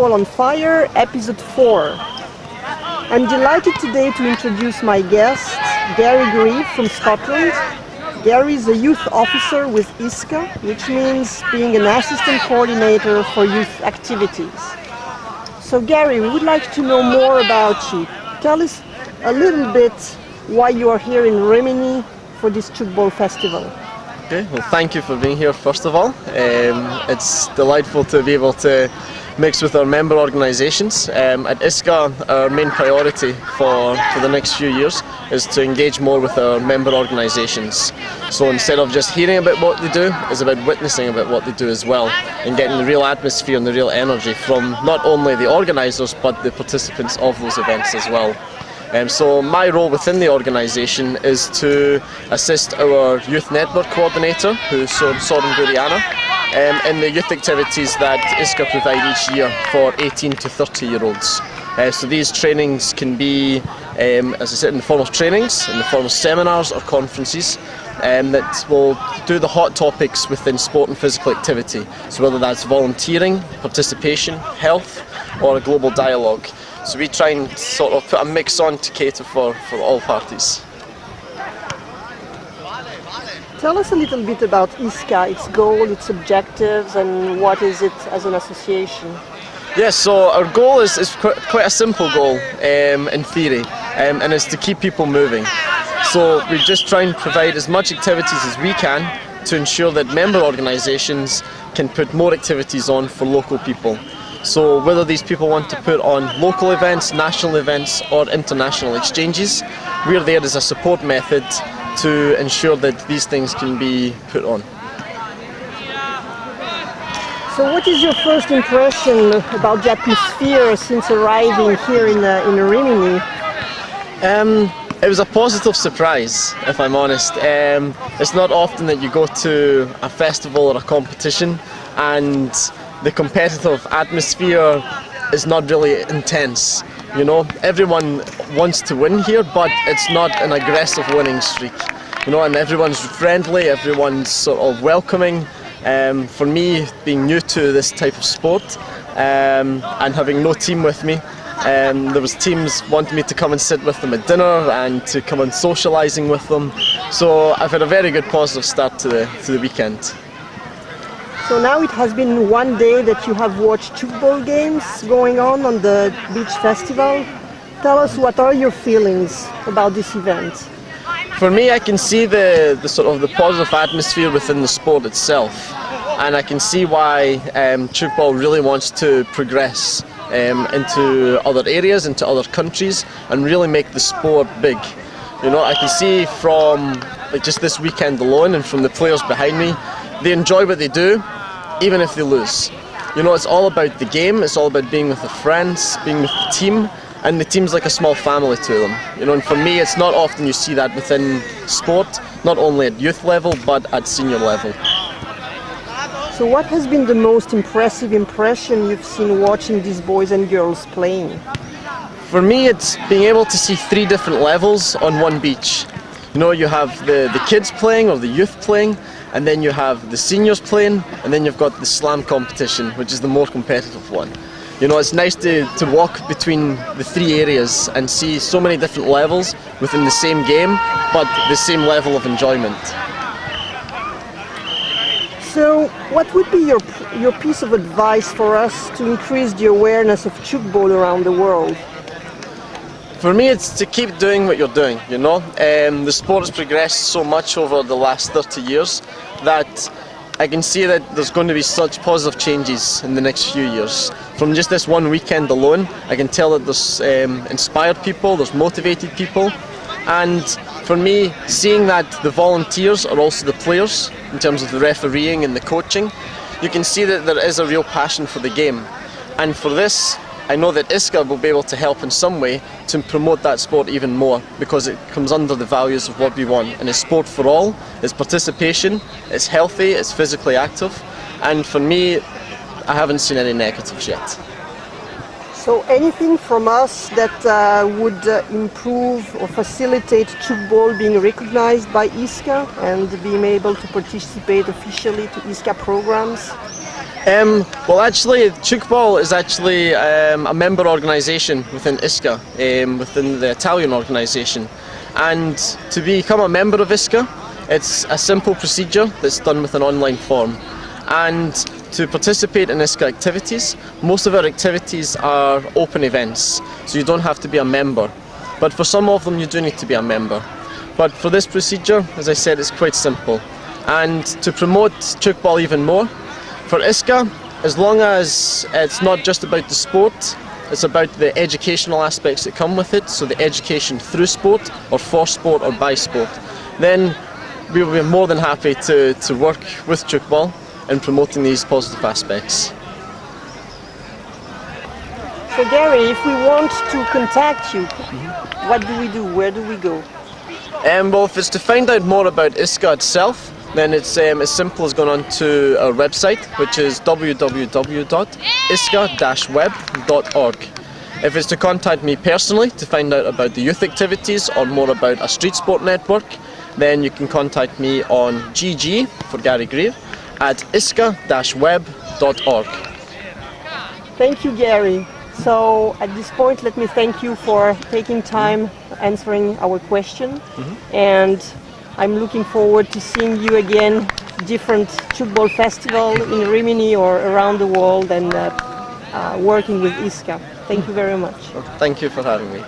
Tchoukball on Fire, Episode 4. I'm delighted today to introduce my guest, Campbell Grieve from Scotland. Gary is a youth officer with ISCA, which means being an assistant coordinator for youth activities. So Gary, we would like to know more about you. Tell us a little bit why you are here in Rimini for this Tchoukball Festival. Okay, well, thank you for being here first of all. It's delightful to be able to mix with our member organisations. At ISCA, our main priority for the next few years is to engage more with our member organisations. So instead of just hearing about what they do, it's about witnessing about what they do as well, and getting the real atmosphere and the real energy from not only the organisers but the participants of those events as well. So my role within the organisation is to assist our youth network coordinator, who's Soren Guriana, in the youth activities that ISCA provide each year for 18 to 30-year-olds. So these trainings can be, as I said, in the form of trainings, in the form of seminars or conferences that will do the hot topics within sport and physical activity. So whether that's volunteering, participation, health, or a global dialogue. So we try and sort of put a mix on to cater for all parties. Tell us a little bit about ISCA, its goal, its objectives, and what is it as an association? Yes, so our goal is quite a simple goal in theory, and it's to keep people moving. So we just try and provide as much activities as we can to ensure that member organisations can put more activities on for local people. So whether these people want to put on local events, national events or international exchanges, we're there as a support method to ensure that these things can be put on. So what is your first impression about the atmosphere since arriving here in Rimini? It was a positive surprise, if I'm honest. It's not often that you go to a festival or a competition and the competitive atmosphere is not really intense. You know, everyone wants to win here, but it's not an aggressive winning streak. You know, and everyone's friendly, everyone's sort of welcoming. For me, being new to this type of sport and having no team with me, there was teams wanting me to come and sit with them at dinner and to come and socialising with them. So I've had a very good positive start to the weekend. So now it has been one day that you have watched Tchoukball games going on the Beach Festival. Tell us, what are your feelings about this event? For me, I can see the sort of the positive atmosphere within the sport itself, and I can see why Tchoukball really wants to progress into other areas, into other countries, and really make the sport big. You know, I can see from just this weekend alone, and from the players behind me, they enjoy what they do, even if they lose. You know, it's all about the game, it's all about being with the friends, being with the team, and the team's like a small family to them. You know, and for me, it's not often you see that within sport, not only at youth level, but at senior level. So what has been the most impressive impression you've seen watching these boys and girls playing? For me, it's being able to see 3 different levels on one beach. You know, you have the kids playing or the youth playing, and then you have the seniors playing, and then you've got the slam competition, which is the more competitive one. You know, it's nice to walk between the 3 areas and see so many different levels within the same game, but the same level of enjoyment. So what would be your piece of advice for us to increase the awareness of Tchoukball around the world? For me, it's to keep doing what you're doing, you know. The sport has progressed so much over the last 30 years that I can see that there's going to be such positive changes in the next few years. From just this one weekend alone, I can tell that there's inspired people, there's motivated people, and for me, seeing that the volunteers are also the players in terms of the refereeing and the coaching, you can see that there is a real passion for the game. And for this, I know that ISCA will be able to help in some way to promote that sport even more, because it comes under the values of what we want. And it's sport for all, it's participation, it's healthy, it's physically active, and for me, I haven't seen any negatives yet. So anything from us that would improve or facilitate Tchoukball being recognized by ISCA and being able to participate officially to ISCA programs? Well, actually, Tchoukball is actually a member organisation within ISCA, within the Italian organisation. And to become a member of ISCA, it's a simple procedure that's done with an online form. And to participate in ISCA activities, most of our activities are open events, so you don't have to be a member. But for some of them, you do need to be a member. But for this procedure, as I said, it's quite simple. And to promote Tchoukball even more, for ISCA, as long as it's not just about the sport, it's about the educational aspects that come with it, so the education through sport, or for sport, or by sport, then we will be more than happy to work with Tchoukball in promoting these positive aspects. So Gary, if we want to contact you, what do we do? Where do we go? Well, if it's to find out more about ISCA itself, then it's as simple as going on to our website, which is www.isca.web.org. If it's to contact me personally to find out about the youth activities or more about a street sport network, then you can contact me on GG, for Gary Grieve, at ISCA-web.org. Thank you, Gary. So at this point, let me thank you for taking time answering our question. And I'm looking forward to seeing you again, different Tchoukball Festival in Rimini or around the world, and working with ISCA. Thank you very much. Thank you for having me.